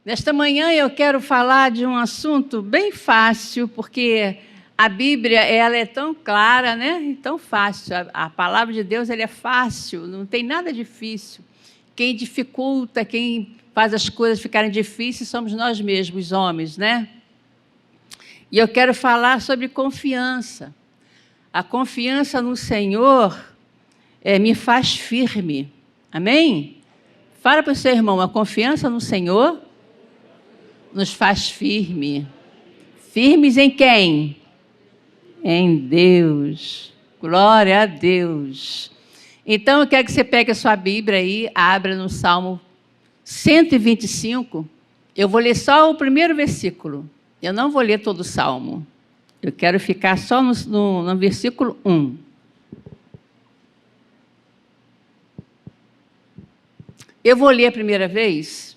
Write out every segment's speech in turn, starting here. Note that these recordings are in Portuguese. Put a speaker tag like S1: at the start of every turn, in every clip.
S1: Nesta manhã eu quero falar de um assunto bem fácil, porque a Bíblia ela é tão clara, né? E tão fácil. A palavra de Deus ela é fácil, não tem nada difícil. Quem dificulta, quem faz as coisas ficarem difíceis somos nós mesmos, homens, né? E eu quero falar sobre confiança. A confiança no Senhor me faz firme. Amém? Fala para o seu irmão, a confiança no Senhor nos faz firme. Firmes em quem? Em Deus. Glória a Deus. Então, eu quero que você pegue a sua Bíblia aí, abra no Salmo 125. Eu vou ler só o primeiro versículo. Eu não vou ler todo o Salmo. Eu quero ficar só no versículo 1. Eu vou ler a primeira vez.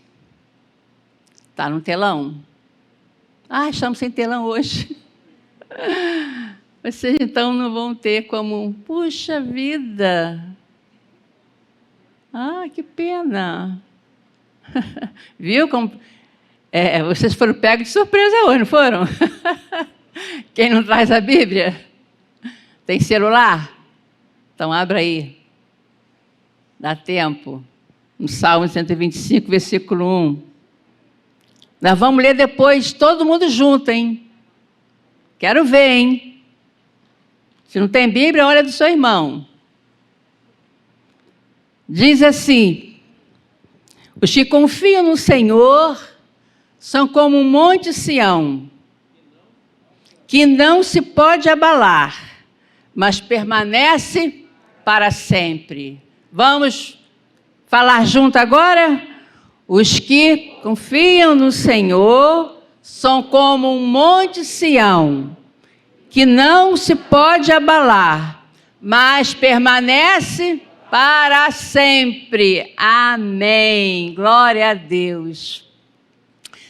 S1: Está no telão? Estamos sem telão hoje. Vocês então não vão ter como... Puxa vida! Que pena! Viu como... vocês foram pegos de surpresa hoje, não foram? Quem não traz a Bíblia? Tem celular? Então, abra aí. Dá tempo. No Salmo 125, versículo 1. Nós vamos ler depois, todo mundo junto, hein? Quero ver, hein? Se não tem Bíblia, olha do seu irmão. Diz assim: os que confiam no Senhor são como um monte Sião, que não se pode abalar, mas permanece para sempre. Vamos falar junto agora? Os que confiam no Senhor são como um monte Sião, que não se pode abalar, mas permanece para sempre. Amém. Glória a Deus.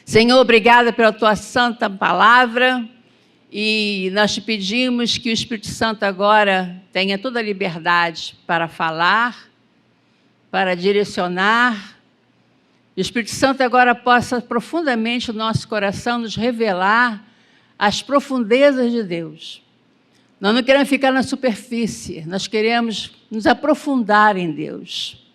S1: Senhor, obrigada pela tua santa palavra. E nós te pedimos que o Espírito Santo agora tenha toda a liberdade para falar, para direcionar. O Espírito Santo agora possa profundamente o nosso coração nos revelar as profundezas de Deus. Nós não queremos ficar na superfície, nós queremos nos aprofundar em Deus.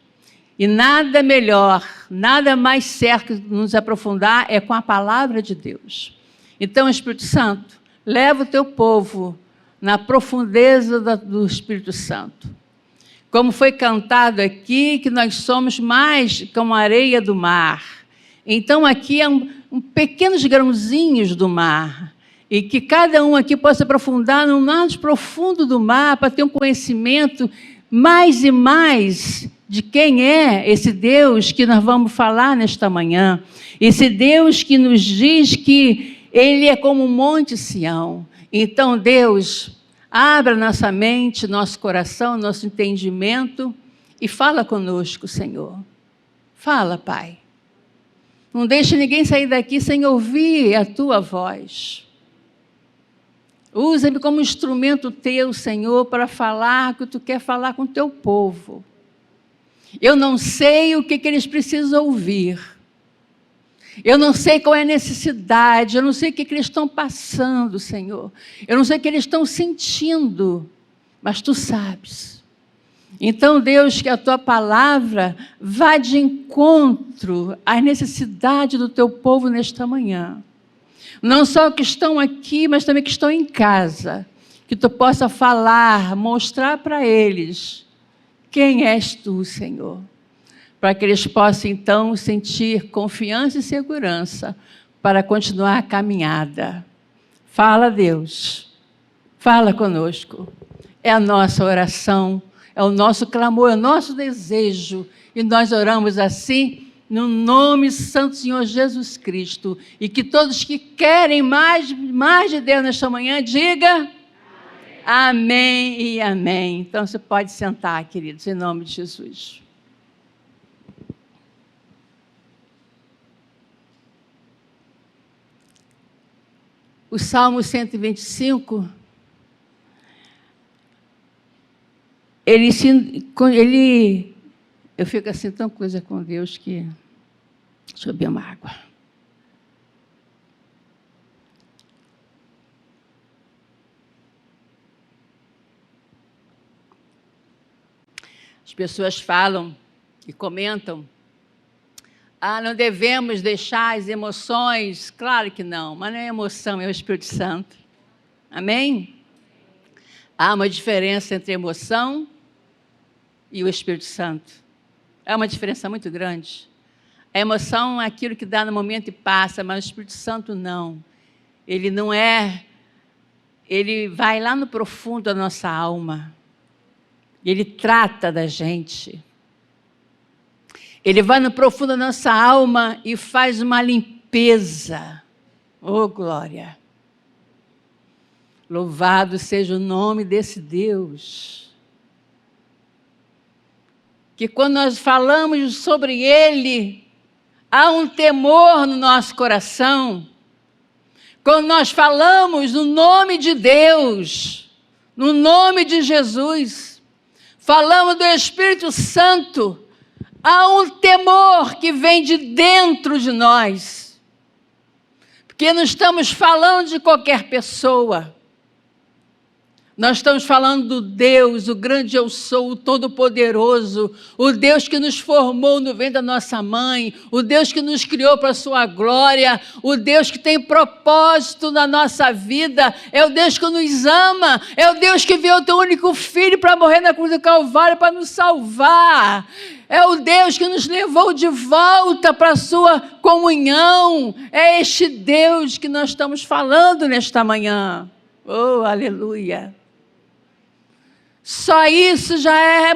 S1: E nada melhor, nada mais certo que nos aprofundar é com a palavra de Deus. Então, Espírito Santo, leva o teu povo na profundeza do Espírito Santo. Como foi cantado aqui, que nós somos mais como a areia do mar. Então, aqui é pequenos grãozinhos do mar. E que cada um aqui possa aprofundar no mais profundo do mar, para ter um conhecimento mais e mais de quem é esse Deus que nós vamos falar nesta manhã. Esse Deus que nos diz que Ele é como um monte Sião. Então, Deus, abra nossa mente, nosso coração, nosso entendimento e fala conosco, Senhor. Fala, Pai. Não deixe ninguém sair daqui sem ouvir a Tua voz. Usa-me como instrumento Teu, Senhor, para falar o que Tu quer falar com o Teu povo. Eu não sei o que eles precisam ouvir. Eu não sei qual é a necessidade, eu não sei o que eles estão passando, Senhor. Eu não sei o que eles estão sentindo, mas Tu sabes. Então, Deus, que a Tua palavra vá de encontro às necessidades do Teu povo nesta manhã. Não só que estão aqui, mas também que estão em casa. Que Tu possa falar, mostrar para eles quem és Tu, Senhor. Para que eles possam, então, sentir confiança e segurança para continuar a caminhada. Fala, Deus. Fala conosco. É a nossa oração, é o nosso clamor, é o nosso desejo. E nós oramos assim, no nome santo do Senhor Jesus Cristo. E que todos que querem mais de Deus nesta manhã, diga amém, amém e amém. Então, você pode sentar, queridos, em nome de Jesus. O Salmo 125, eu fico assim tão coisa com Deus que... Deixa eu beber uma água. As pessoas falam e comentam: não devemos deixar as emoções. Claro que não, mas não é emoção, é o Espírito Santo. Amém? Há uma diferença entre emoção e o Espírito Santo. É uma diferença muito grande. A emoção é aquilo que dá no momento e passa, mas o Espírito Santo não. Ele não é... Ele vai lá no profundo da nossa alma. Ele trata da gente. Ele vai no profundo da nossa alma e faz uma limpeza. Oh, glória! Louvado seja o nome desse Deus. Que quando nós falamos sobre Ele, há um temor no nosso coração. Quando nós falamos no nome de Deus, no nome de Jesus, falamos do Espírito Santo, há um temor que vem de dentro de nós. Porque não estamos falando de qualquer pessoa. Nós estamos falando do Deus, o grande eu sou, o todo-poderoso, o Deus que nos formou no ventre da nossa mãe, o Deus que nos criou para a sua glória, o Deus que tem propósito na nossa vida, é o Deus que nos ama, é o Deus que enviou o teu único filho para morrer na cruz do Calvário para nos salvar. É o Deus que nos levou de volta para a sua comunhão. É este Deus que nós estamos falando nesta manhã. Oh, aleluia! Só isso já é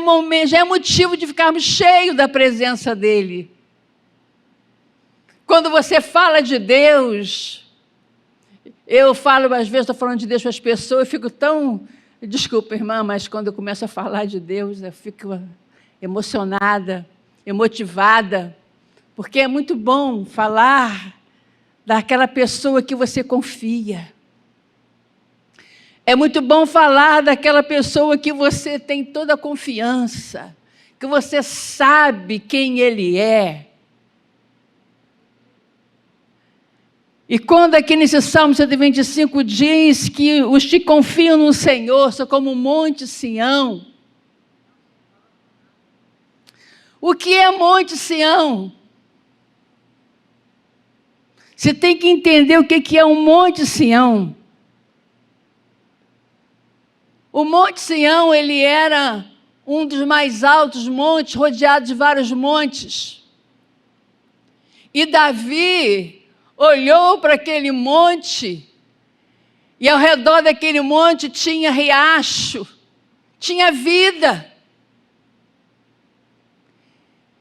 S1: motivo de ficarmos cheios da presença dEle. Quando você fala de Deus, eu falo, às vezes estou falando de Deus para as pessoas, eu fico tão... Desculpa, irmã, mas quando eu começo a falar de Deus, eu fico emocionada, emotivada, porque é muito bom falar daquela pessoa que você confia. É muito bom falar daquela pessoa que você tem toda a confiança, que você sabe quem Ele é. E quando aqui nesse Salmo 125 diz que os que confiam no Senhor são como o monte Sião. O que é Monte Sião? Você tem que entender o que é um Monte Sião. O Monte Sião, ele era um dos mais altos montes, rodeado de vários montes. E Davi olhou para aquele monte, e ao redor daquele monte tinha riacho, tinha vida.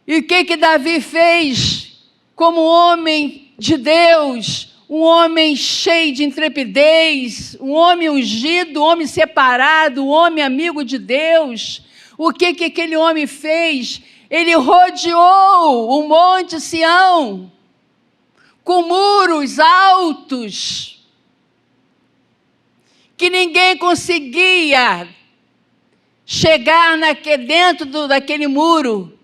S1: E o que Davi fez? Como homem de Deus, um homem cheio de intrepidez, um homem ungido, um homem separado, um homem amigo de Deus. O que aquele homem fez? Ele rodeou o Monte Sião com muros altos que ninguém conseguia chegar dentro daquele muro.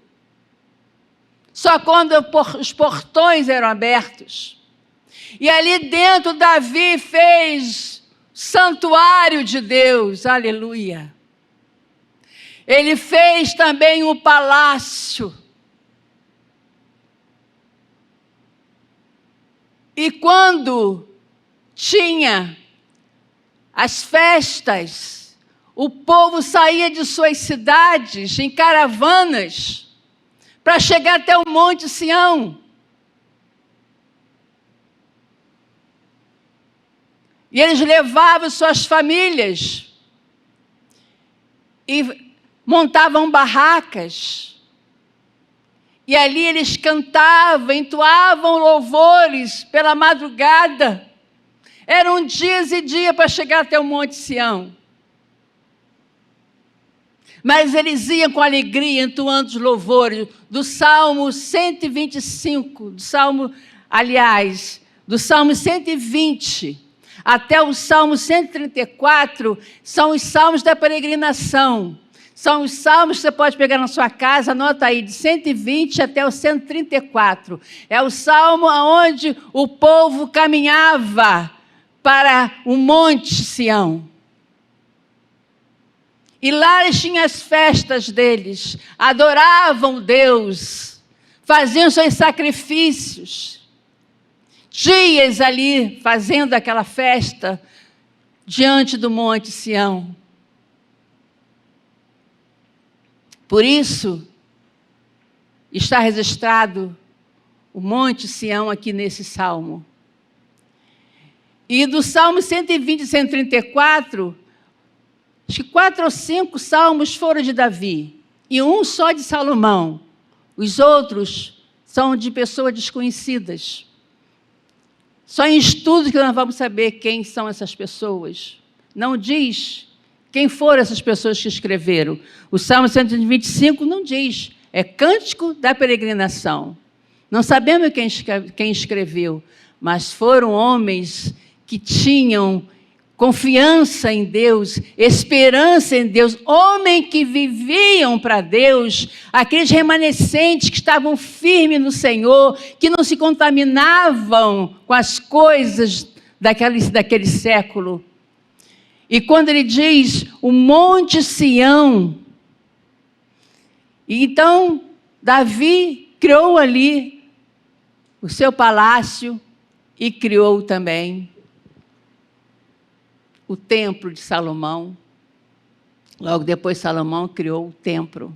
S1: Só quando os portões eram abertos. E ali dentro Davi fez santuário de Deus, aleluia. Ele fez também um palácio. E quando tinha as festas, o povo saía de suas cidades em caravanas para chegar até o Monte Sião. E eles levavam suas famílias e montavam barracas. E ali eles cantavam, entoavam louvores pela madrugada. Eram dias e dias para chegar até o Monte Sião. Mas eles iam com alegria, entoando os louvores do Salmo 125, do Salmo 120, até o Salmo 134, são os salmos da peregrinação. São os salmos que você pode pegar na sua casa, anota aí, de 120 até o 134. É o salmo onde o povo caminhava para o Monte Sião. E lá eles tinham as festas deles, adoravam Deus, faziam seus sacrifícios. Dias ali fazendo aquela festa diante do Monte Sião. Por isso, está registrado o Monte Sião aqui nesse salmo. E do Salmo 120 e 134, acho que 4 ou 5 salmos foram de Davi, e um só de Salomão. Os outros são de pessoas desconhecidas. Só em estudos que nós vamos saber quem são essas pessoas. Não diz quem foram essas pessoas que escreveram. O Salmo 125 não diz, é Cântico da Peregrinação. Não sabemos quem escreveu, mas foram homens que tinham confiança em Deus, esperança em Deus, homens que viviam para Deus, aqueles remanescentes que estavam firmes no Senhor, que não se contaminavam com as coisas daquele século. E quando ele diz o Monte Sião, então Davi criou ali o seu palácio e criou também o templo de Salomão. Logo depois Salomão criou o templo.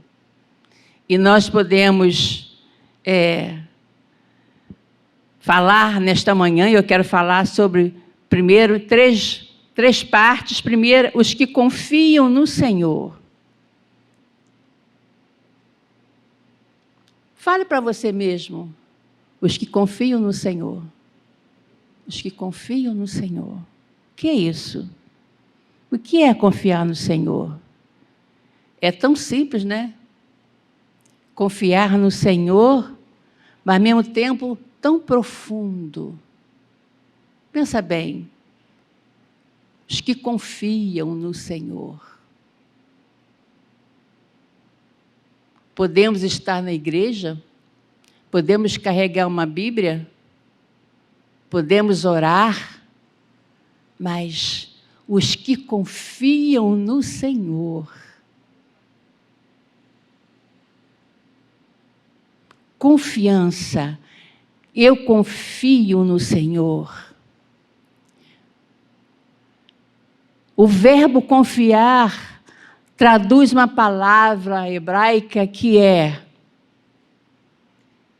S1: E nós podemos falar nesta manhã, e eu quero falar sobre, primeiro, três partes. Primeiro, os que confiam no Senhor. Fale para você mesmo, os que confiam no Senhor. Os que confiam no Senhor. O que é isso? O que é confiar no Senhor? É tão simples, né? Confiar no Senhor, mas ao mesmo tempo tão profundo. Pensa bem. Os que confiam no Senhor. Podemos estar na igreja, podemos carregar uma Bíblia, podemos orar, mas os que confiam no Senhor, confiança, eu confio no Senhor. O verbo confiar traduz uma palavra hebraica que é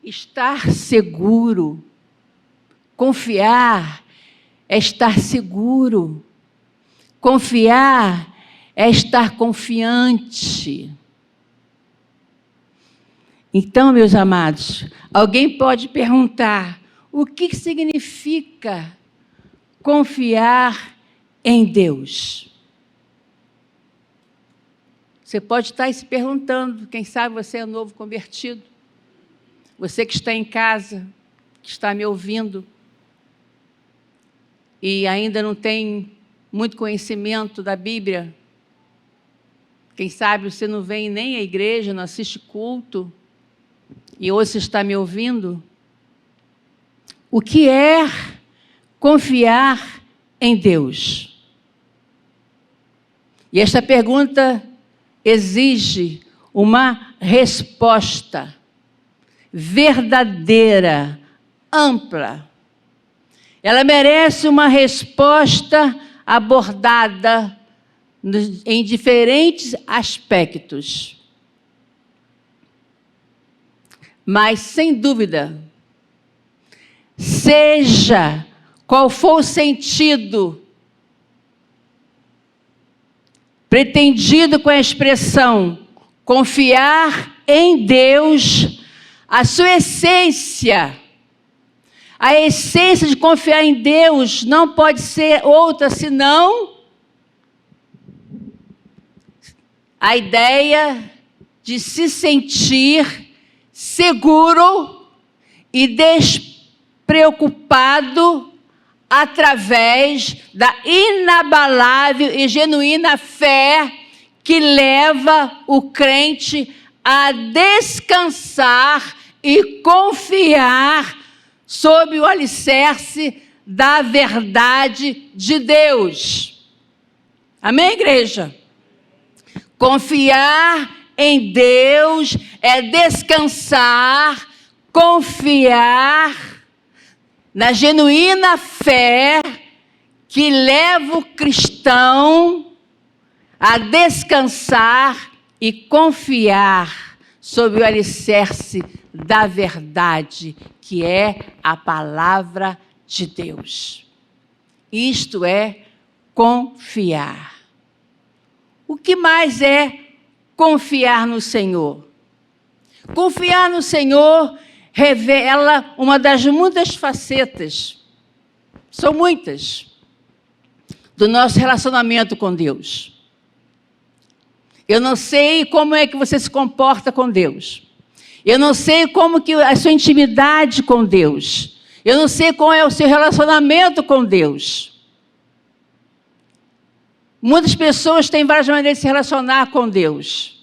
S1: estar seguro. Confiar é estar seguro. Confiar é estar confiante. Então, meus amados, alguém pode perguntar, o que significa confiar em Deus? Você pode estar se perguntando, quem sabe você é novo convertido. Você que está em casa, que está me ouvindo, e ainda não tem muito conhecimento da Bíblia. Quem sabe você não vem nem à igreja, não assiste culto, e hoje você está me ouvindo. O que é confiar em Deus? E esta pergunta exige uma resposta verdadeira, ampla. Ela merece uma resposta abordada em diferentes aspectos. Mas, sem dúvida, seja qual for o sentido pretendido com a expressão confiar em Deus, a sua essência, a essência de confiar em Deus não pode ser outra senão a ideia de se sentir seguro e despreocupado através da inabalável e genuína fé que leva o crente a descansar e confiar sob o alicerce da verdade de Deus. Amém, igreja? Confiar em Deus é descansar, confiar na genuína fé que leva o cristão a descansar e confiar sob o alicerce da verdade, que é a palavra de Deus. Isto é confiar. O que mais é confiar no Senhor? Confiar no Senhor revela uma das muitas facetas, são muitas, do nosso relacionamento com Deus. Eu não sei como é que você se comporta com Deus. Eu não sei como que a sua intimidade com Deus. Eu não sei qual é o seu relacionamento com Deus. Muitas pessoas têm várias maneiras de se relacionar com Deus.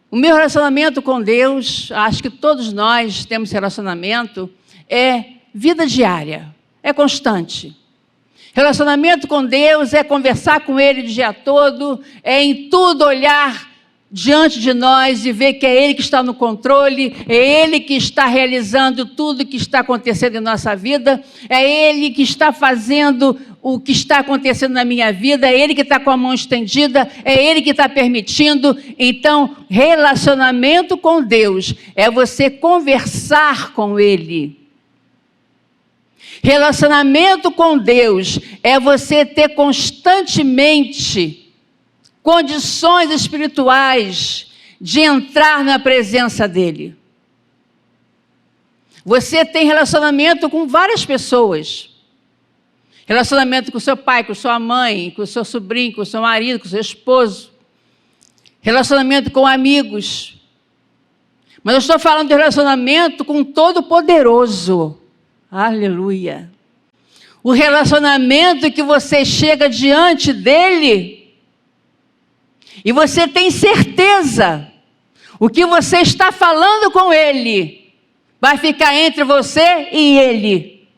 S1: O meu relacionamento com Deus, acho que todos nós temos relacionamento, é vida diária, é constante. Relacionamento com Deus é conversar com Ele o dia todo, é em tudo olhar diante de nós e ver que é Ele que está no controle, é Ele que está realizando tudo que está acontecendo em nossa vida, é Ele que está fazendo o que está acontecendo na minha vida, é Ele que está com a mão estendida, é Ele que está permitindo. Então, relacionamento com Deus é você conversar com Ele. Relacionamento com Deus é você ter constantemente condições espirituais de entrar na presença dEle. Você tem relacionamento com várias pessoas. Relacionamento com seu pai, com sua mãe, com seu sobrinho, com seu marido, com seu esposo. Relacionamento com amigos. Mas eu estou falando de relacionamento com o Todo-Poderoso. Aleluia. O relacionamento que você chega diante dEle e você tem certeza, o que você está falando com Ele vai ficar entre você e Ele.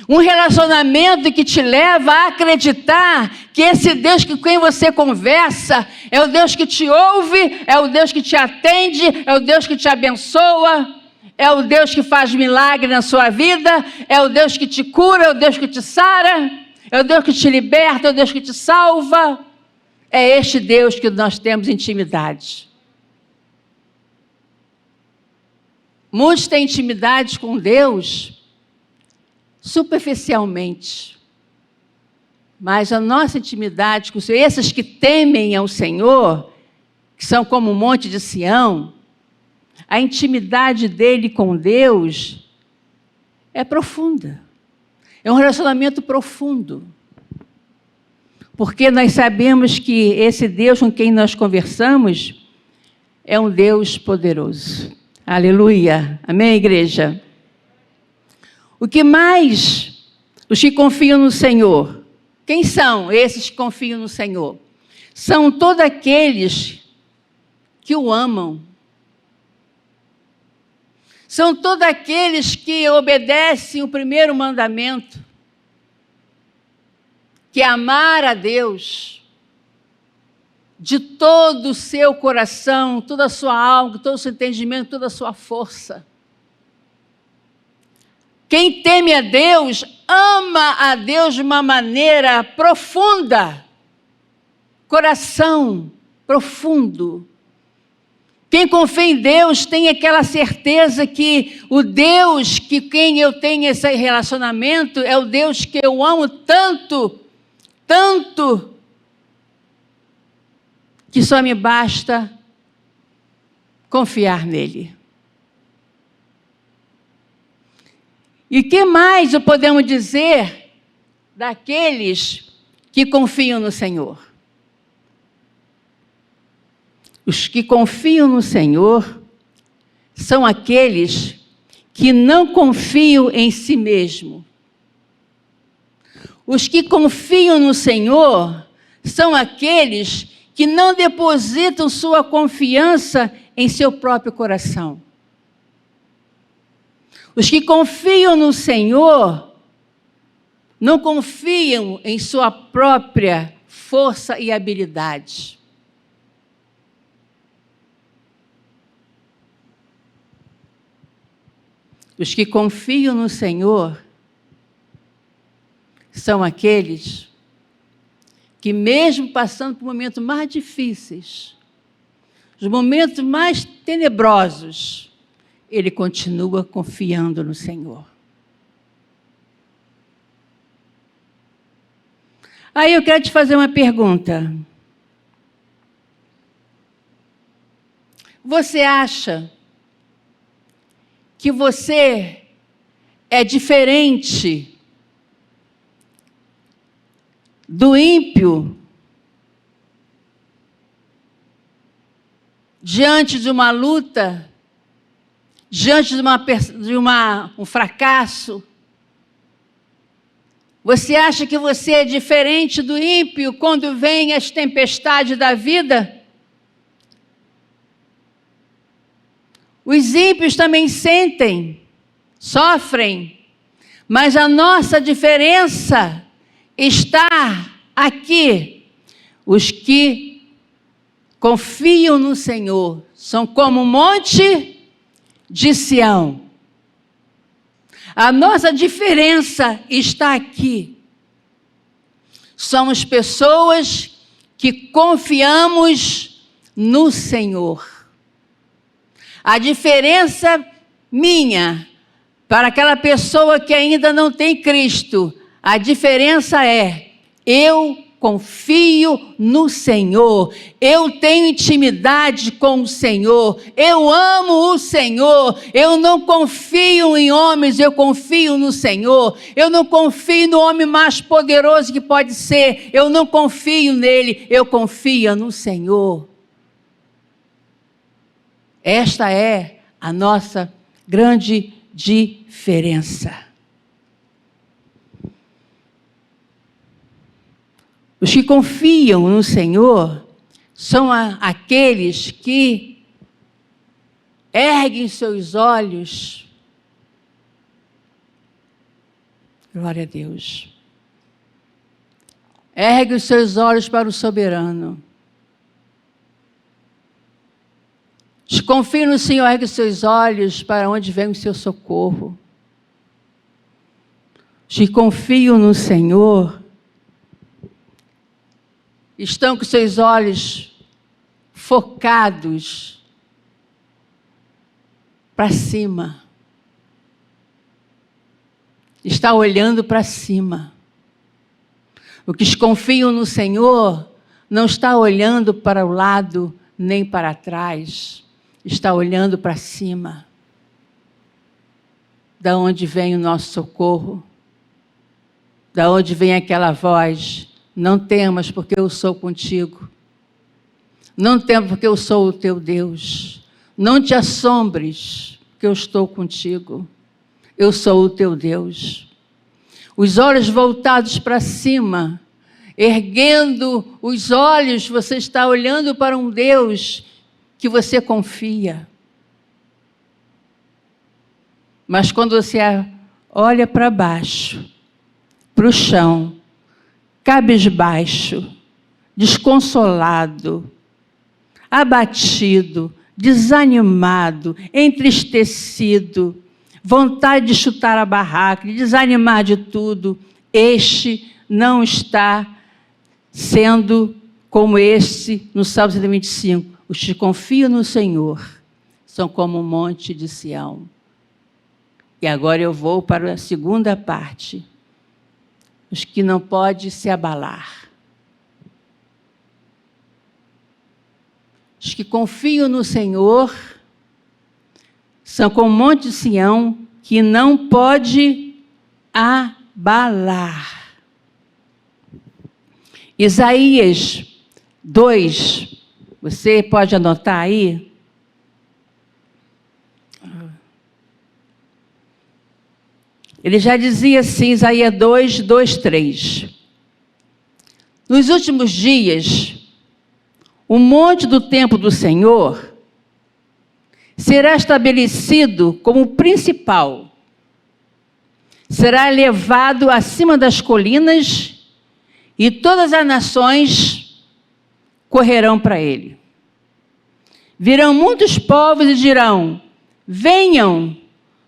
S1: Um relacionamento que te leva a acreditar que esse Deus com quem você conversa é o Deus que te ouve, é o Deus que te atende, é o Deus que te abençoa, é o Deus que faz milagre na sua vida, é o Deus que te cura, é o Deus que te sara, é o Deus que te liberta, é o Deus que te salva. É este Deus que nós temos intimidade. Muitos têm intimidade com Deus superficialmente. Mas a nossa intimidade com o Senhor, esses que temem ao Senhor, que são como um monte de Sião, a intimidade dele com Deus é profunda. É um relacionamento profundo. Porque nós sabemos que esse Deus com quem nós conversamos é um Deus poderoso. Aleluia. Amém, igreja? O que mais os que confiam no Senhor? Quem são esses que confiam no Senhor? São todos aqueles que o amam. São todos aqueles que obedecem o primeiro mandamento, que é amar a Deus de todo o seu coração, toda a sua alma, todo o seu entendimento, toda a sua força. Quem teme a Deus, ama a Deus de uma maneira profunda, coração profundo. Quem confia em Deus tem aquela certeza que o Deus que quem eu tenho esse relacionamento é o Deus que eu amo tanto, tanto, que só me basta confiar nele. E o que mais podemos dizer daqueles que confiam no Senhor? Os que confiam no Senhor são aqueles que não confiam em si mesmo. Os que confiam no Senhor são aqueles que não depositam sua confiança em seu próprio coração. Os que confiam no Senhor não confiam em sua própria força e habilidade. Os que confiam no Senhor são aqueles que, mesmo passando por momentos mais difíceis, os momentos mais tenebrosos, ele continua confiando no Senhor. Aí eu quero te fazer uma pergunta. Você acha que você é diferente do ímpio diante de uma luta, diante de um fracasso? Você acha que você é diferente do ímpio quando vem as tempestades da vida? Os ímpios também sentem, sofrem, mas a nossa diferença está aqui. Os que confiam no Senhor são como um monte de Sião. A nossa diferença está aqui. Somos pessoas que confiamos no Senhor. A diferença minha para aquela pessoa que ainda não tem Cristo, a diferença é: eu confio no Senhor, eu tenho intimidade com o Senhor, eu amo o Senhor, eu não confio em homens, eu confio no Senhor, eu não confio no homem mais poderoso que pode ser, eu não confio nele, eu confio no Senhor. Esta é a nossa grande diferença. Os que confiam no Senhor são aqueles que erguem seus olhos. Glória a Deus. Ergue os seus olhos para o soberano. Os que confiam no Senhor, ergue os seus olhos para onde vem o seu socorro. Os que confiam no Senhor estão com seus olhos focados para cima. Está olhando para cima. Os que confiam no Senhor não está olhando para o lado nem para trás. Está olhando para cima. Da onde vem o nosso socorro? Da onde vem aquela voz? Não temas, porque eu sou contigo. Não temas, porque eu sou o teu Deus. Não te assombres, porque eu estou contigo. Eu sou o teu Deus. Os olhos voltados para cima, erguendo os olhos, você está olhando para um Deus que você confia. Mas quando você olha para baixo, para o chão, cabisbaixo, desconsolado, abatido, desanimado, entristecido, vontade de chutar a barraca, de desanimar de tudo, este não está sendo como este no Salmo 125. Os que confiam no Senhor são como um monte de Sião. E agora eu vou para a segunda parte. Os que não podem se abalar. Os que confiam no Senhor são como um monte de Sião que não pode abalar. Isaías 2, você pode anotar aí? Ele já dizia assim, Isaías 2, 2, 3. Nos últimos dias, o monte do templo do Senhor será estabelecido como principal. será elevado acima das colinas e todas as nações correrão para ele. Virão muitos povos e dirão: venham,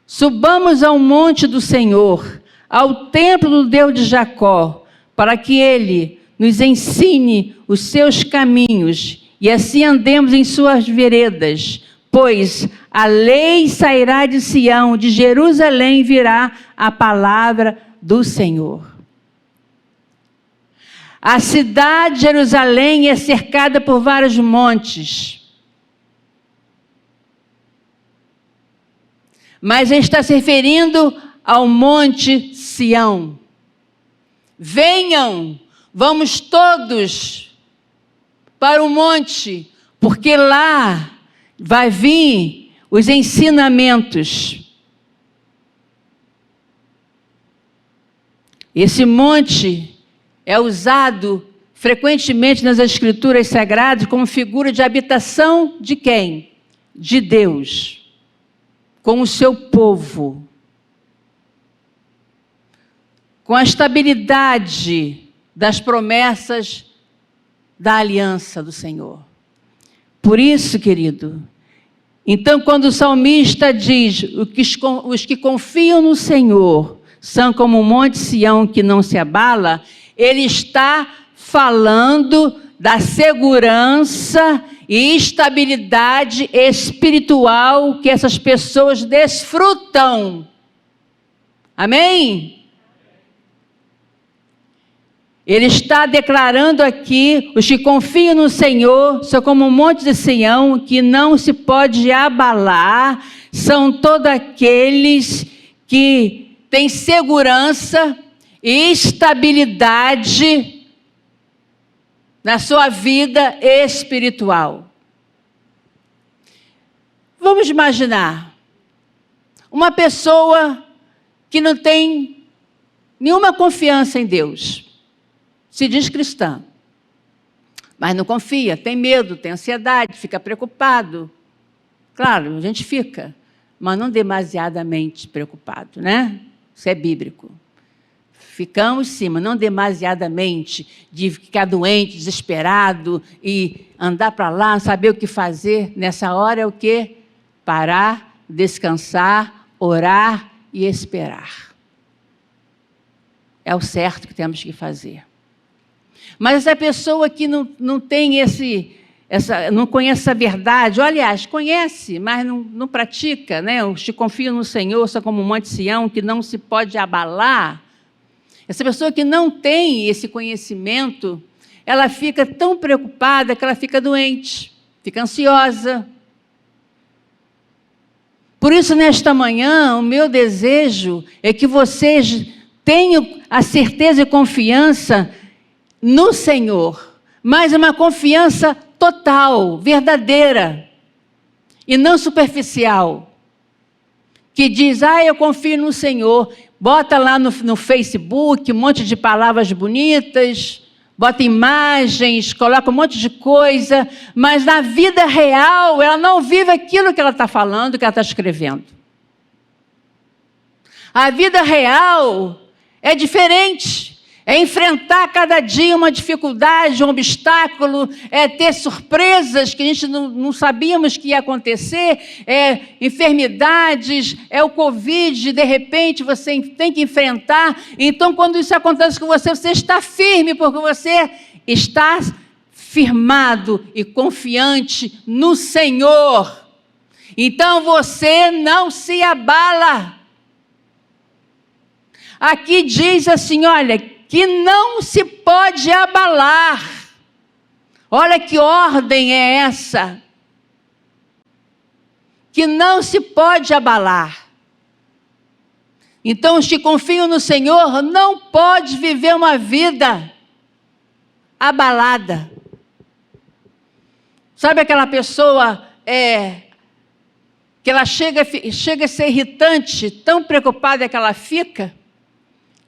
S1: subamos ao monte do Senhor, ao templo do Deus de Jacó, para que ele nos ensine os seus caminhos e assim andemos em suas veredas. Pois a lei sairá de Sião, de Jerusalém virá a palavra do Senhor. A cidade de Jerusalém é cercada por vários montes, mas ele está se referindo ao monte Sião. Venham, vamos todos para o monte, porque lá vai vir os ensinamentos. Esse monte é usado frequentemente nas Escrituras Sagradas como figura de habitação de quem? De Deus, com o seu povo, com a estabilidade das promessas da aliança do Senhor. Por isso, querido, então quando o salmista diz: os que confiam no Senhor são como o monte Sião que não se abala, ele está falando da segurança e estabilidade espiritual que essas pessoas desfrutam. Amém? Ele está declarando aqui: os que confiam no Senhor são como um monte de Sião que não se pode abalar, são todos aqueles que têm segurança e estabilidade na sua vida espiritual. Vamos imaginar uma pessoa que não tem nenhuma confiança em Deus. Se diz cristã, mas não confia, tem medo, tem ansiedade, fica preocupado. Claro, a gente fica, mas não demasiadamente preocupado, né? Isso é bíblico. Ficamos sim, mas não demasiadamente, de ficar doente, desesperado e andar para lá, não saber o que fazer. Nessa hora é o quê? Parar, descansar, orar e esperar. É o certo que temos que fazer. Mas essa pessoa que não tem não conhece a verdade, ou, aliás, conhece, mas não pratica, né? Os que confiam no Senhor são como um monte Sião que não se pode abalar. Essa pessoa que não tem esse conhecimento, ela fica tão preocupada que ela fica doente, fica ansiosa. Por isso, nesta manhã, o meu desejo é que vocês tenham a certeza e confiança no Senhor, mas uma confiança total, verdadeira, e não superficial, que diz: eu confio no Senhor, bota lá no Facebook um monte de palavras bonitas, bota imagens, coloca um monte de coisa, mas na vida real ela não vive aquilo que ela está falando, que ela está escrevendo. A vida real é diferente. É enfrentar cada dia uma dificuldade, um obstáculo, é ter surpresas que a gente não sabíamos que ia acontecer, é enfermidades, é o Covid, de repente você tem que enfrentar. Então, quando isso acontece com você, você está firme, porque você está firmado e confiante no Senhor. Então, você não se abala. Aqui diz assim, olha, que não se pode abalar. Olha que ordem é essa. Que não se pode abalar. Então, os que confiam no Senhor não podem viver uma vida abalada. Sabe aquela pessoa que ela chega a ser irritante, tão preocupada que ela fica,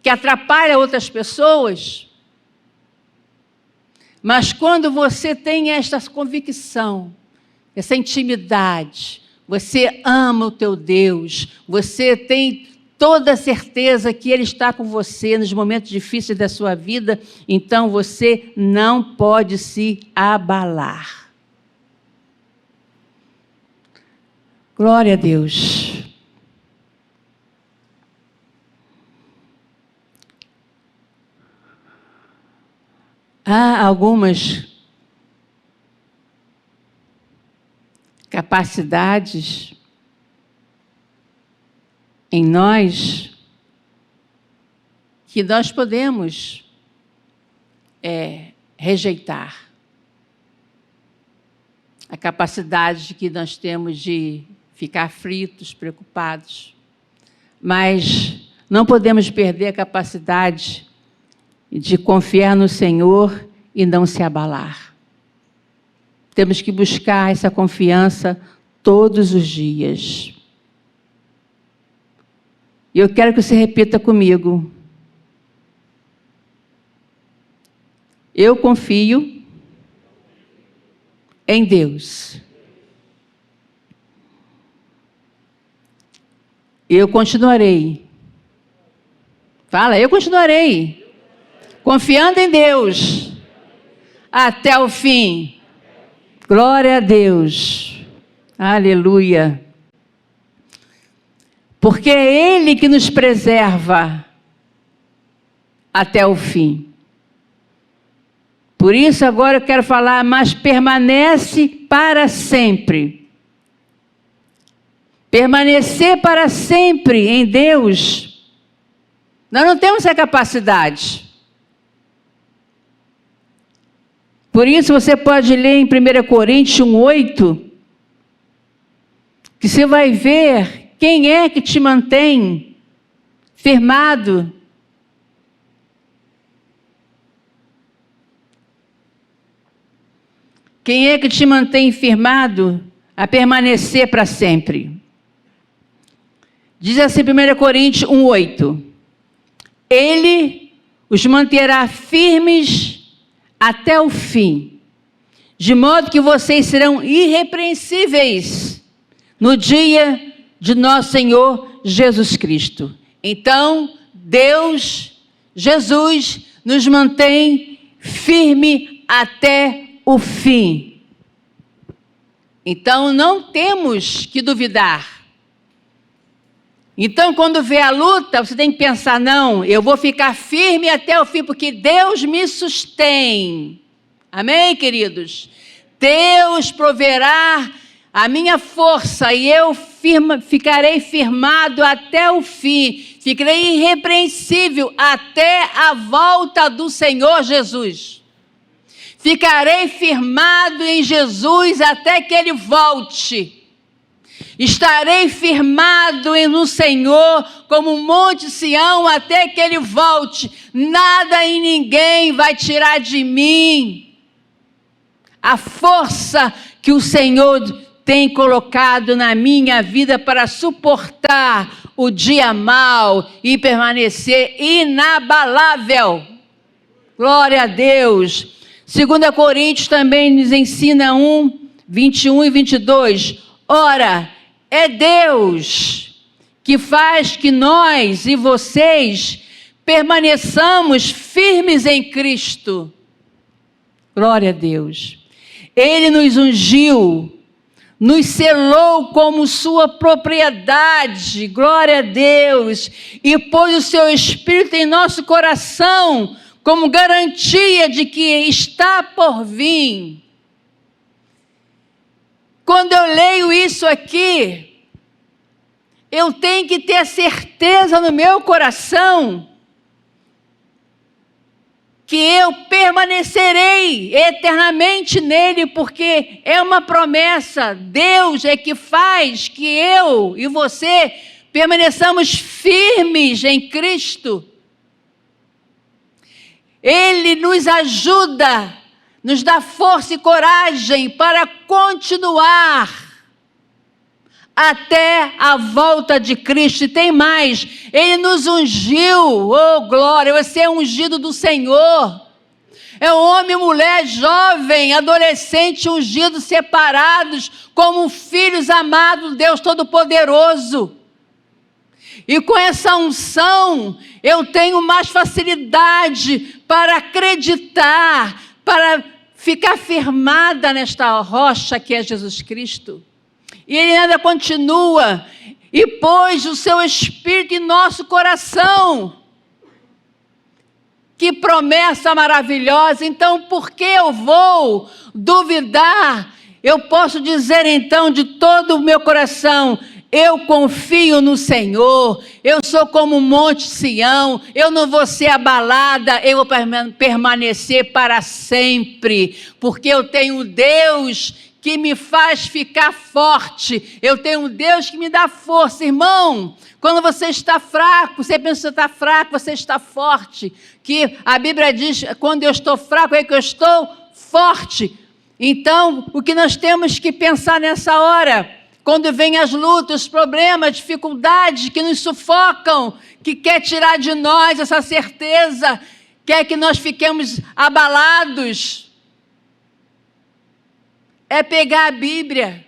S1: que atrapalha outras pessoas? Mas quando você tem esta convicção, essa intimidade, você ama o teu Deus, você tem toda certeza que Ele está com você nos momentos difíceis da sua vida, então você não pode se abalar. Glória a Deus. Há algumas capacidades em nós que nós podemos rejeitar. A capacidade que nós temos de ficar aflitos, preocupados. Mas não podemos perder a capacidade de confiar no Senhor e não se abalar. Temos que buscar essa confiança todos os dias. E eu quero que você repita comigo. Eu confio em Deus. Eu continuarei. Fala, eu continuarei. Confiando em Deus. Até o fim. Glória a Deus. Aleluia. Porque é Ele que nos preserva até o fim. Por isso agora eu quero falar, mas permanece para sempre. Permanecer para sempre em Deus, nós não temos essa capacidade. Por isso você pode ler em 1 Coríntios 1:8, que você vai ver quem é que te mantém firmado. Quem é que te mantém firmado a permanecer para sempre? Diz assim 1 Coríntios 1:8. Ele os manterá firmes até o fim, de modo que vocês serão irrepreensíveis no dia de nosso Senhor Jesus Cristo. Então, Deus, Jesus, nos mantém firme até o fim. Então, não temos que duvidar. Então, quando vê a luta, você tem que pensar, não, eu vou ficar firme até o fim, porque Deus me sustém. Amém, queridos? Deus proverá a minha força e eu ficarei firmado até o fim. Ficarei irrepreensível até a volta do Senhor Jesus. Ficarei firmado em Jesus até que Ele volte. Estarei firmado no Senhor como um monte Sião até que Ele volte. Nada e ninguém vai tirar de mim a força que o Senhor tem colocado na minha vida para suportar o dia mau e permanecer inabalável. Glória a Deus. 2 Coríntios também nos ensina 21 e 22. Ora, é Deus que faz que nós e vocês permaneçamos firmes em Cristo. Glória a Deus. Ele nos ungiu, nos selou como sua propriedade, glória a Deus, e pôs o seu Espírito em nosso coração, como garantia de que está por vir. Quando eu leio isso aqui, eu tenho que ter certeza no meu coração que eu permanecerei eternamente nele, porque é uma promessa. Deus é que faz que eu e você permaneçamos firmes em Cristo. Ele nos ajuda, nos dá força e coragem para continuar até a volta de Cristo. E tem mais, Ele nos ungiu, oh glória, você é ungido do Senhor. É homem, mulher, jovem, adolescente, ungidos, separados, como filhos amados do Deus Todo-Poderoso. E com essa unção, eu tenho mais facilidade para acreditar, para ficar firmada nesta rocha que é Jesus Cristo. E ele ainda continua, e pôs o seu Espírito em nosso coração. Que promessa maravilhosa! Então, por que eu vou duvidar? Eu posso dizer então de todo o meu coração: eu confio no Senhor, eu sou como o Monte Sião, eu não vou ser abalada, eu vou permanecer para sempre, porque eu tenho Deus que me faz ficar forte, eu tenho um Deus que me dá força. Irmão, quando você está fraco, você pensa que você está fraco, você está forte, que a Bíblia diz, quando eu estou fraco é que eu estou forte. Então, o que nós temos que pensar nessa hora, quando vem as lutas, os problemas, dificuldades que nos sufocam, que quer tirar de nós essa certeza, quer que nós fiquemos abalados, é pegar a Bíblia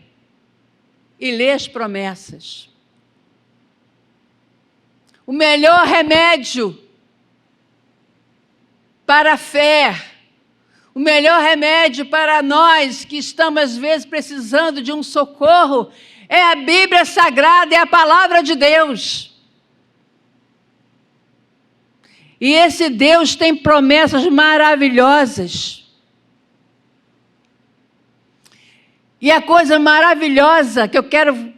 S1: e ler as promessas. O melhor remédio para a fé, o melhor remédio para nós que estamos às vezes precisando de um socorro, é a Bíblia Sagrada, é a Palavra de Deus. E esse Deus tem promessas maravilhosas. E a coisa maravilhosa que eu quero,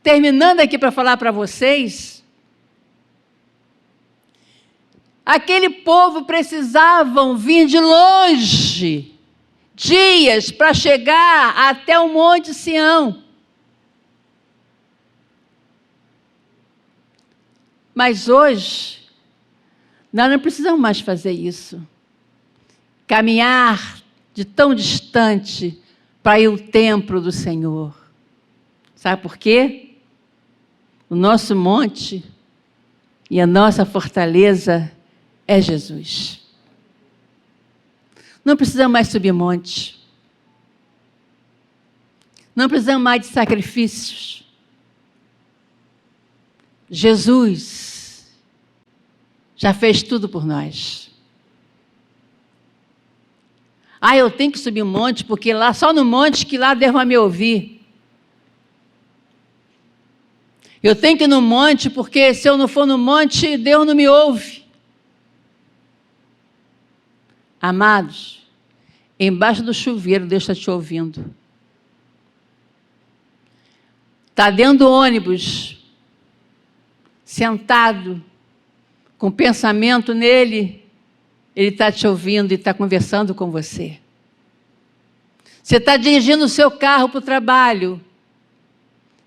S1: terminando aqui para falar para vocês, aquele povo precisavam vir de longe, dias para chegar até o Monte Sião. Mas hoje, nós não precisamos mais fazer isso. Caminhar de tão distante para ir ao templo do Senhor. Sabe por quê? O nosso monte e a nossa fortaleza é Jesus. Não precisamos mais subir monte. Não precisamos mais de sacrifícios. Jesus já fez tudo por nós. Eu tenho que subir um monte, porque lá, só no monte que lá Deus vai me ouvir. Eu tenho que ir no monte, porque se eu não for no monte, Deus não me ouve. Amados, embaixo do chuveiro Deus está te ouvindo. Está dentro do ônibus, sentado, com pensamento nele, Ele está te ouvindo e está conversando com você. Você está dirigindo o seu carro para o trabalho.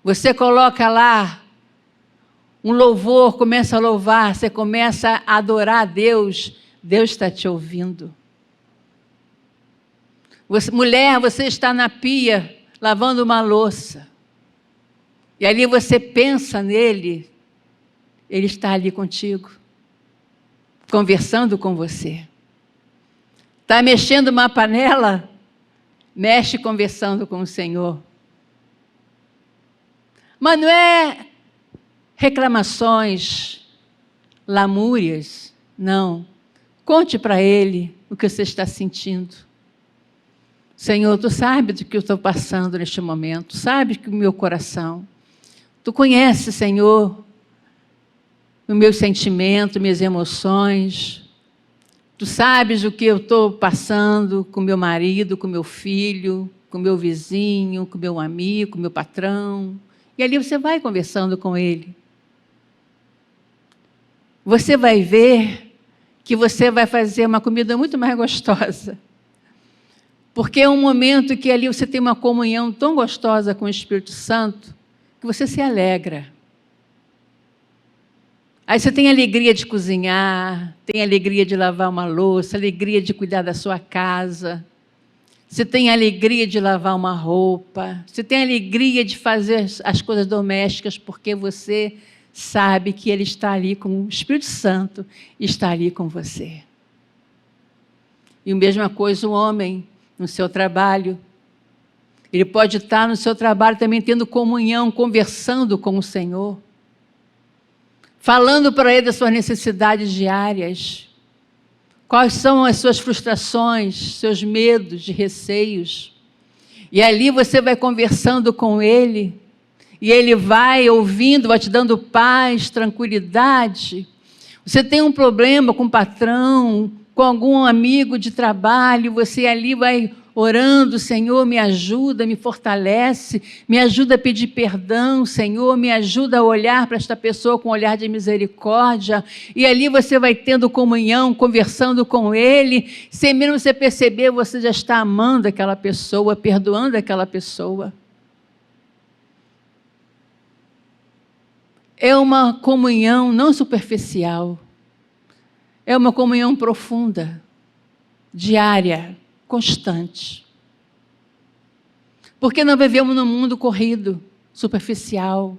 S1: Você coloca lá um louvor, começa a louvar, você começa a adorar a Deus. Deus está te ouvindo. Mulher, você está na pia, lavando uma louça. E ali você pensa nele. Ele está ali contigo, conversando com você. Está mexendo uma panela? Mexe conversando com o Senhor. Mas não é reclamações, lamúrias, não. Conte para Ele o que você está sentindo. Senhor, Tu sabes do que eu estou passando neste momento, sabes que o meu coração. Tu conheces, Senhor, o meu sentimento, minhas emoções. Tu sabes o que eu estou passando com meu marido, com meu filho, com meu vizinho, com meu amigo, com meu patrão. E ali você vai conversando com ele. Você vai ver que você vai fazer uma comida muito mais gostosa. Porque é um momento que ali você tem uma comunhão tão gostosa com o Espírito Santo, que você se alegra. Aí você tem alegria de cozinhar, tem alegria de lavar uma louça, alegria de cuidar da sua casa. Você tem alegria de lavar uma roupa, você tem alegria de fazer as coisas domésticas, porque você sabe que Ele está ali, com o Espírito Santo está ali com você. E a mesma coisa o homem no seu trabalho. Ele pode estar no seu trabalho também tendo comunhão, conversando com o Senhor. falando para ele das suas necessidades diárias, quais são as suas frustrações, seus medos, de receios. E ali você vai conversando com ele, e ele vai ouvindo, vai te dando paz, tranquilidade. Você tem um problema com o patrão, com algum amigo de trabalho, você ali vai orando: Senhor, me ajuda, me fortalece, me ajuda a pedir perdão, Senhor, me ajuda a olhar para esta pessoa com um olhar de misericórdia. E ali você vai tendo comunhão, conversando com ele, sem mesmo você perceber, você já está amando aquela pessoa, perdoando aquela pessoa. É uma comunhão não superficial, é uma comunhão profunda, diária, constante. Porque nós vivemos num mundo corrido, superficial.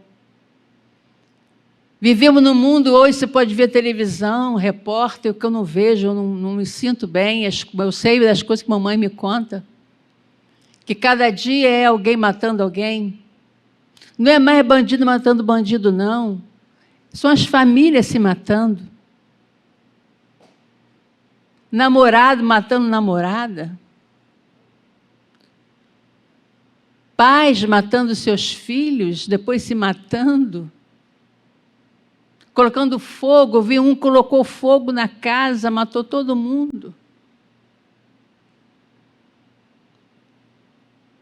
S1: Vivemos num mundo, hoje você pode ver televisão, repórter, o que eu não vejo, eu não me sinto bem, eu sei das coisas que mamãe me conta, que cada dia é alguém matando alguém. Não é mais bandido matando bandido, não. São as famílias se matando. Namorado matando namorada. Pais matando seus filhos, depois se matando. Colocando fogo. Eu vi um que colocou fogo na casa, matou todo mundo.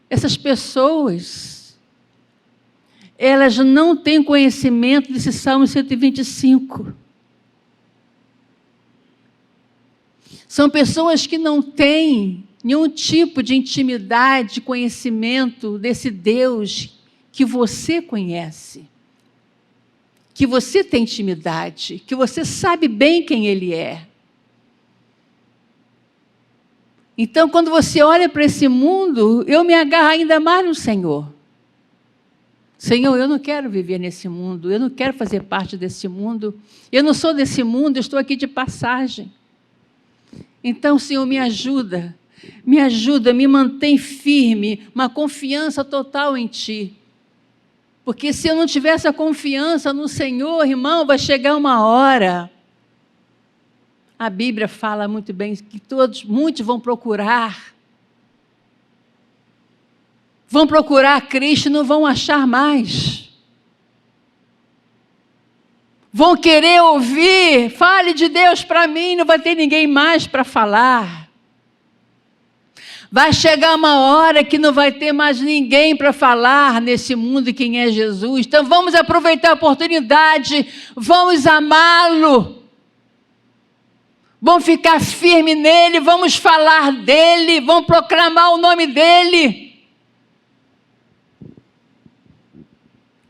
S1: Essas pessoas, elas não têm conhecimento desse Salmo 125. São pessoas que não têm nenhum tipo de intimidade, conhecimento desse Deus que você conhece, que você tem intimidade, que você sabe bem quem Ele é. Então, quando você olha para esse mundo, eu me agarro ainda mais no Senhor. Senhor, eu não quero viver nesse mundo, eu não quero fazer parte desse mundo, eu não sou desse mundo, eu estou aqui de passagem. Então, Senhor, me ajuda, me mantém firme, uma confiança total em Ti. Porque se eu não tiver essa confiança no Senhor, irmão, vai chegar uma hora. A Bíblia fala muito bem que muitos vão procurar Cristo e não vão achar mais. Vão querer ouvir, fale de Deus para mim, não vai ter ninguém mais para falar. Vai chegar uma hora que não vai ter mais ninguém para falar nesse mundo quem é Jesus. Então vamos aproveitar a oportunidade, vamos amá-lo. Vamos ficar firme nele, vamos falar dele, vamos proclamar o nome dele.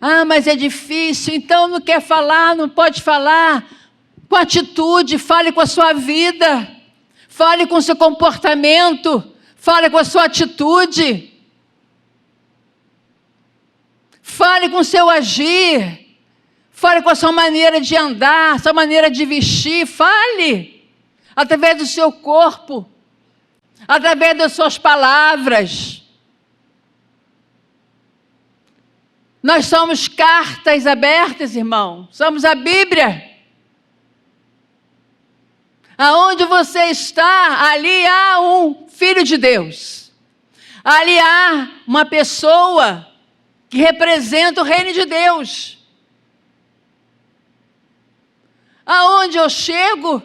S1: Ah, mas é difícil, então não quer falar, não pode falar. Com atitude, fale com a sua vida, fale com o seu comportamento, fale com a sua atitude, fale com o seu agir, fale com a sua maneira de andar, sua maneira de vestir, fale, através do seu corpo, através das suas palavras. Nós somos cartas abertas, irmão. Somos a Bíblia. Aonde você está, ali há um filho de Deus. Ali há uma pessoa que representa o reino de Deus. Aonde eu chego,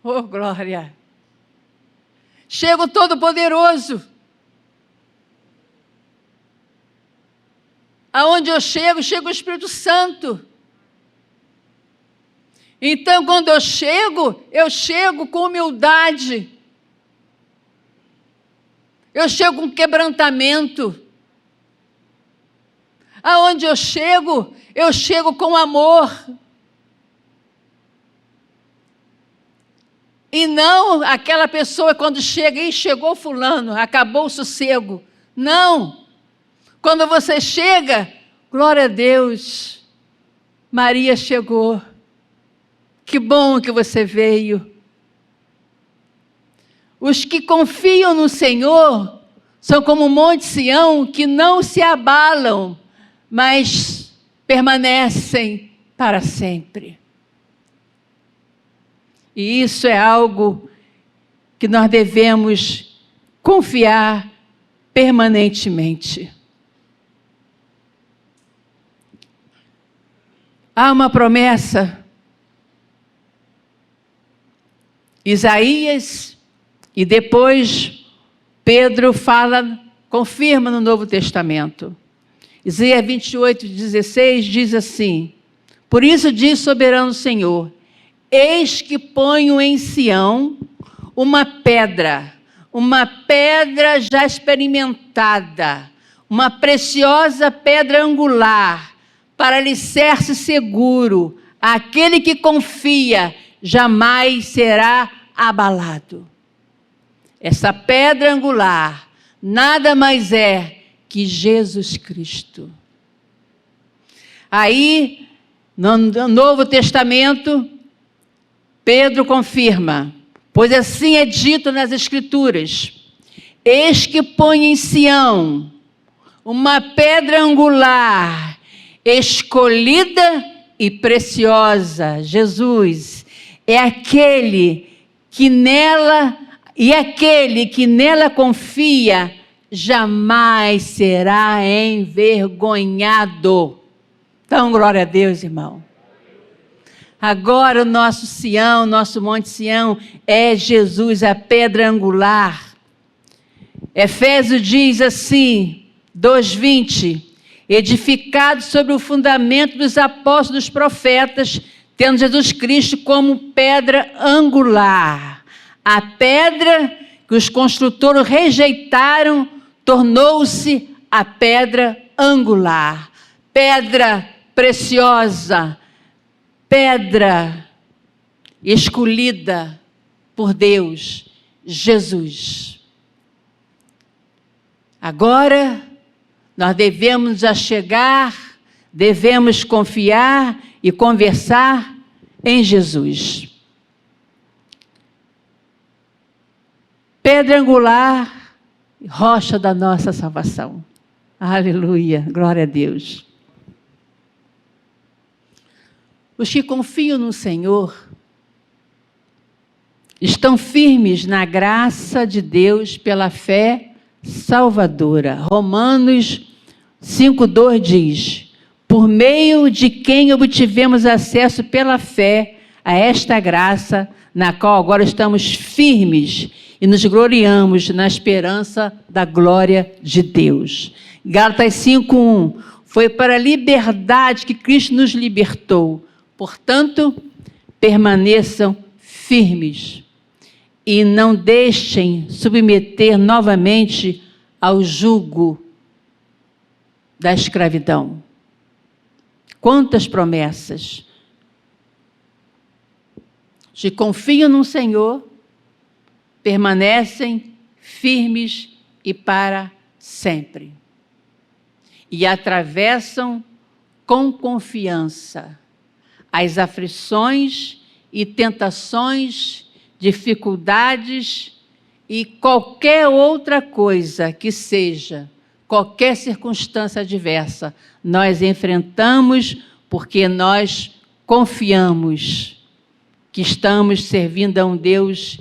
S1: oh glória, chego Todo-Poderoso. Aonde eu chego, chega o Espírito Santo. Então, quando eu chego com humildade. Eu chego com quebrantamento. Aonde eu chego com amor. E não aquela pessoa quando chega, e chegou fulano, acabou o sossego. Não. Quando você chega, glória a Deus, Maria chegou. Que bom que você veio. Os que confiam no Senhor são como o Monte Sião, que não se abalam, mas permanecem para sempre. E isso é algo que nós devemos confiar permanentemente. Há uma promessa, Isaías, e depois Pedro confirma no Novo Testamento. Isaías 28:16 diz assim: por isso diz soberano Senhor, eis que ponho em Sião uma pedra já experimentada, uma preciosa pedra angular, para alicerce seguro, aquele que confia jamais será abalado. Essa pedra angular nada mais é que Jesus Cristo. Aí, no Novo Testamento, Pedro confirma, pois assim é dito nas Escrituras, eis que põe em Sião uma pedra angular, escolhida e preciosa. Jesus é aquele que nela confia jamais será envergonhado. Então, glória a Deus, irmão. Agora o nosso Sião, nosso Monte Sião, é Jesus, a pedra angular. Efésios diz assim, 2:20, edificado sobre o fundamento dos apóstolos e dos profetas, tendo Jesus Cristo como pedra angular. A pedra que os construtores rejeitaram tornou-se a pedra angular. Pedra preciosa, pedra escolhida por Deus, Jesus. Agora, nós devemos achegar, devemos confiar e conversar em Jesus. Pedra angular, rocha da nossa salvação. Aleluia, glória a Deus. Os que confiam no Senhor estão firmes na graça de Deus pela fé salvadora. Romanos 5:2 diz, por meio de quem obtivemos acesso pela fé a esta graça, na qual agora estamos firmes e nos gloriamos na esperança da glória de Deus. Gálatas 5:1, foi para a liberdade que Cristo nos libertou. Portanto, permaneçam firmes e não deixem submeter novamente ao jugo da escravidão. Quantas promessas! Se confiam no Senhor, permanecem firmes e para sempre. E atravessam com confiança as aflições e tentações, dificuldades e qualquer outra coisa que seja, qualquer circunstância adversa, nós enfrentamos porque nós confiamos que estamos servindo a um Deus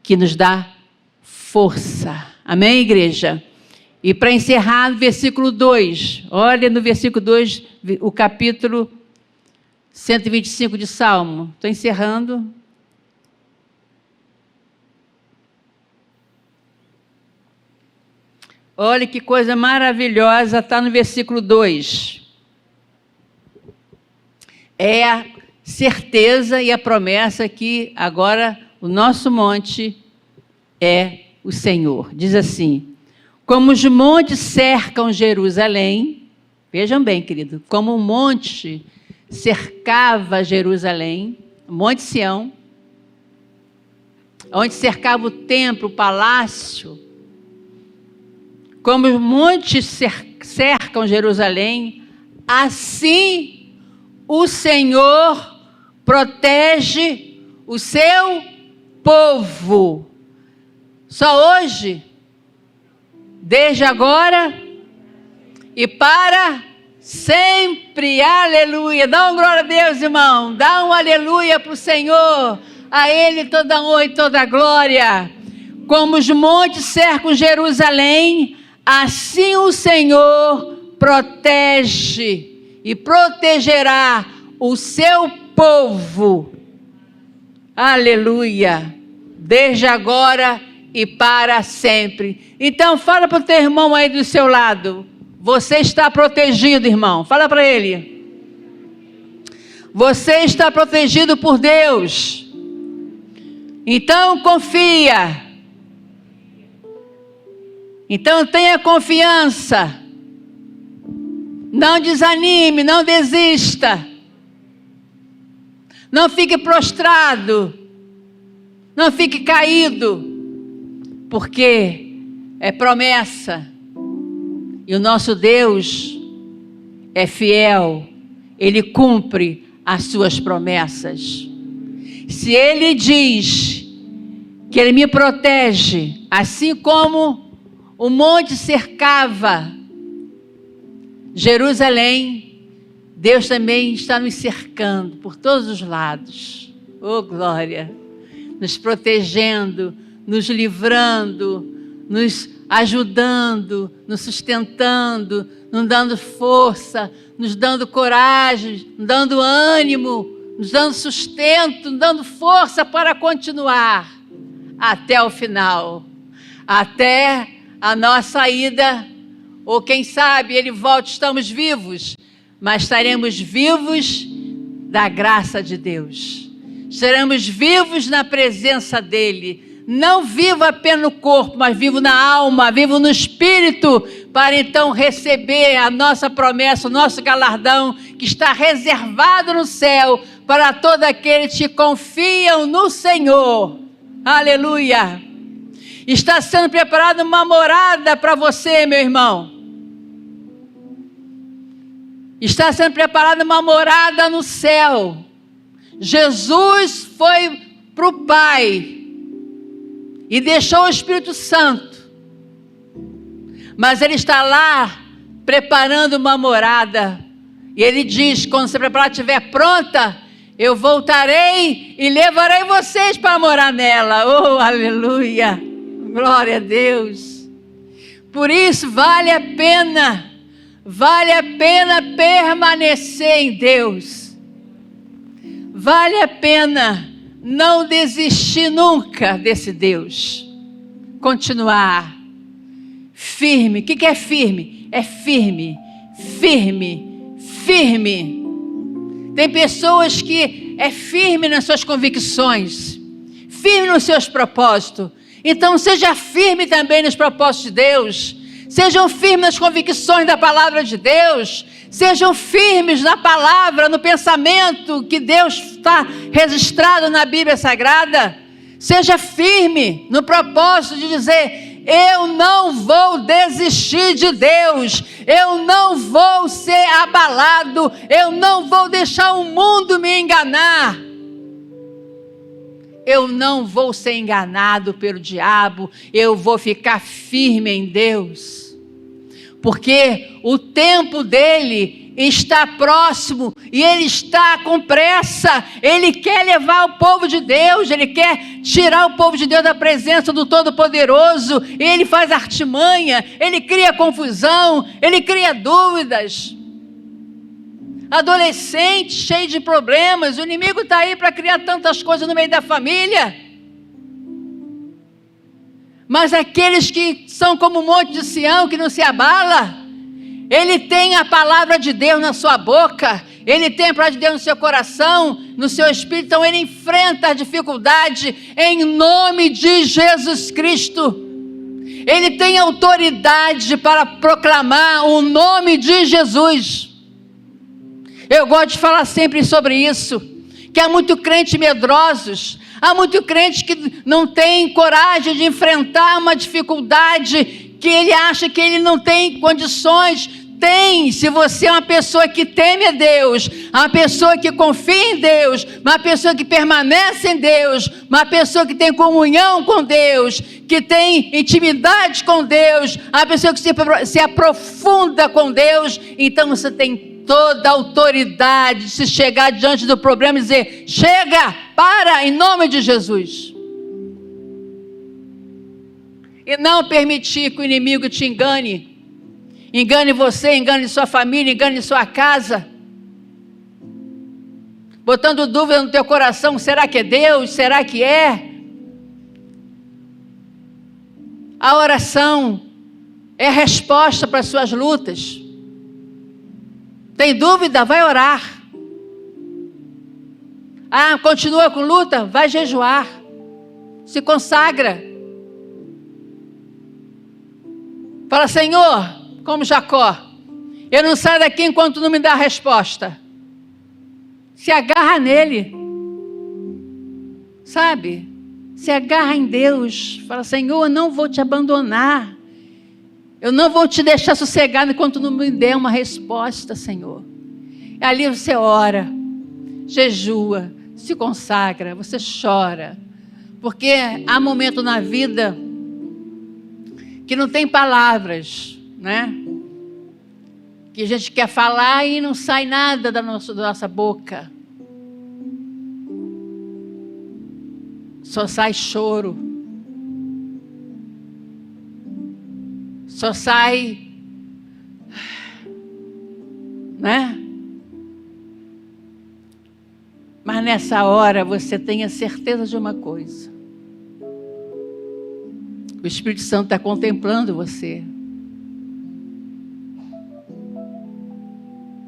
S1: que nos dá força. Amém, igreja? E para encerrar, no versículo 2, olha no versículo 2, o capítulo 125 de Salmo. Estou encerrando. Olha que coisa maravilhosa, está no versículo 2. É a certeza e a promessa que agora o nosso monte é o Senhor. Diz assim, como os montes cercam Jerusalém, vejam bem, querido, como o monte cercava Jerusalém, Monte Sião, onde cercava o templo, o palácio, como os montes cercam Jerusalém, assim o Senhor protege o seu povo. Só hoje, desde agora e para sempre. Aleluia. Dá uma glória a Deus, irmão. Dá um aleluia para o Senhor. A Ele toda honra e toda glória. Como os montes cercam Jerusalém, assim o Senhor protege e protegerá o seu povo. Aleluia. Desde agora e para sempre. Então fala para o teu irmão aí do seu lado. Você está protegido, irmão. Fala para ele. Você está protegido por Deus. Então confia. Então tenha confiança. Não desanime, não desista. Não fique prostrado. Não fique caído. Porque é promessa. E o nosso Deus é fiel. Ele cumpre as suas promessas. Se Ele diz que Ele me protege, assim como o monte cercava Jerusalém, Deus também está nos cercando por todos os lados. Oh, glória! Nos protegendo, nos livrando, nos ajudando, nos sustentando, nos dando força, nos dando coragem, nos dando ânimo, nos dando sustento, nos dando força para continuar até o final, até a nossa ida, ou quem sabe Ele volte, estamos vivos, mas estaremos vivos da graça de Deus, estaremos vivos na presença dEle, não vivo apenas no corpo, mas vivo na alma, vivo no espírito, para então receber a nossa promessa, o nosso galardão, que está reservado no céu, para todos aqueles que confiam no Senhor. Aleluia! Está sendo preparada uma morada para você, meu irmão. Está sendo preparada uma morada no céu. Jesus foi para o Pai e deixou o Espírito Santo. Mas Ele está lá preparando uma morada. E Ele diz, quando essa preparada estiver pronta, eu voltarei e levarei vocês para morar nela. Oh, aleluia! Glória a Deus. Por isso vale a pena permanecer em Deus. Vale a pena não desistir nunca desse Deus. Continuar firme. O que é firme? É firme, firme, firme. Tem pessoas que é firme nas suas convicções, firme nos seus propósitos. Então seja firme também nos propósitos de Deus. Sejam firmes nas convicções da palavra de Deus. Sejam firmes na palavra, no pensamento que Deus está registrado na Bíblia Sagrada. Seja firme no propósito de dizer: eu não vou desistir de Deus. Eu não vou ser abalado. Eu não vou deixar o mundo me enganar. Eu não vou ser enganado pelo diabo. Eu vou ficar firme em Deus. Porque o tempo dele está próximo e ele está com pressa. Ele quer levar o povo de Deus, ele quer tirar o povo de Deus da presença do Todo-Poderoso. Ele faz artimanha, ele cria confusão, ele cria dúvidas. Adolescente cheio de problemas, o inimigo está aí para criar tantas coisas no meio da família. Mas aqueles que são como o monte de Sião, que não se abala, ele tem a palavra de Deus na sua boca, ele tem a palavra de Deus no seu coração, no seu espírito, então ele enfrenta a dificuldade em nome de Jesus Cristo. Ele tem autoridade para proclamar o nome de Jesus. Eu gosto de falar sempre sobre isso, que há muito crente medrosos, há muito crente que não tem coragem de enfrentar uma dificuldade, que ele acha que ele não tem condições. Tem, se você é uma pessoa que teme a Deus, uma pessoa que confia em Deus, uma pessoa que permanece em Deus, uma pessoa que tem comunhão com Deus, que tem intimidade com Deus, uma pessoa que se aprofunda com Deus, então você tem toda a autoridade de se chegar diante do problema e dizer: chega! Para, em nome de Jesus. E não permitir que o inimigo te engane. Engane você, engane sua família, engane sua casa. Botando dúvida no teu coração, será que é Deus? Será que é? A oração é a resposta para as suas lutas. Tem dúvida? Vai orar. Ah, continua com luta? Vai jejuar. Se consagra. Fala, Senhor, como Jacó, eu não saio daqui enquanto não me dá a resposta. Se agarra nele. Sabe? Se agarra em Deus. Fala, Senhor, eu não vou te abandonar. Eu não vou te deixar sossegado enquanto não me der uma resposta, Senhor. Ali você ora, jejua, se consagra, você chora. Porque há momento na vida que não tem palavras, né? Que a gente quer falar e não sai nada da nossa boca. Só sai choro. Só sai, né? Mas nessa hora você tenha certeza de uma coisa. O Espírito Santo está contemplando você.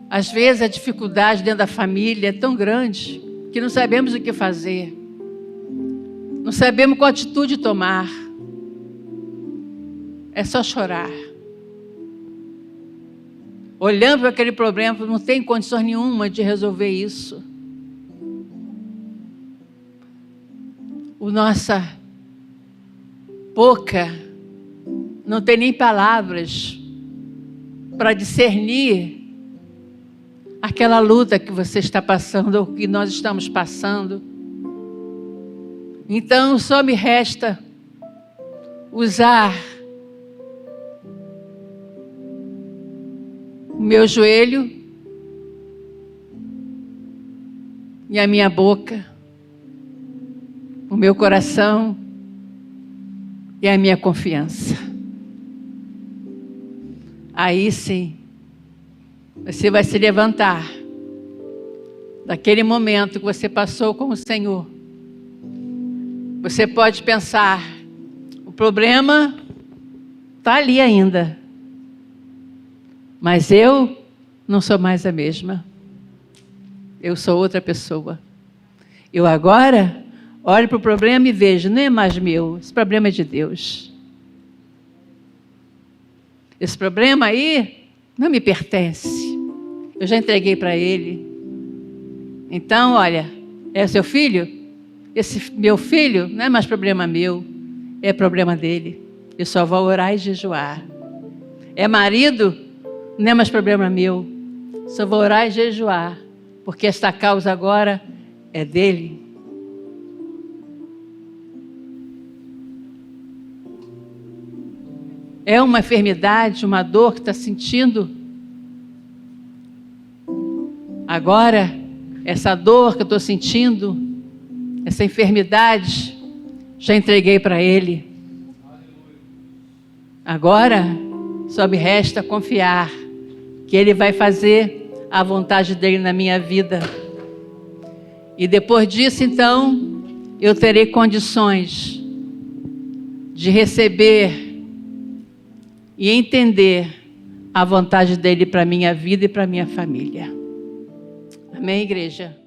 S1: Às vezes a dificuldade dentro da família é tão grande que não sabemos o que fazer. Não sabemos qual atitude tomar. É só chorar. Olhando para aquele problema, não tem condições nenhuma de resolver isso. O nossa boca não tem nem palavras para discernir aquela luta que você está passando ou que nós estamos passando. Então só me resta usar o meu joelho e a minha boca, o meu coração e a minha confiança. Aí sim, você vai se levantar daquele momento que você passou com o Senhor. Você pode pensar, o problema está ali ainda. Mas eu não sou mais a mesma. Eu sou outra pessoa. Eu agora olho para o problema e vejo, não é mais meu, esse problema é de Deus. Esse problema aí não me pertence. Eu já entreguei para Ele. Então, olha, é seu filho? Esse meu filho não é mais problema meu, é problema dele. Eu só vou orar e jejuar. É marido? Não é mais problema meu. Só vou orar e jejuar. Porque esta causa agora é dele. É uma enfermidade, uma dor que está sentindo. Agora, essa dor que eu estou sentindo, essa enfermidade, já entreguei para Ele. Agora, só me resta confiar que Ele vai fazer a vontade dEle na minha vida. E depois disso, então, eu terei condições de receber e entender a vontade dEle para a minha vida e para a minha família. Amém, igreja?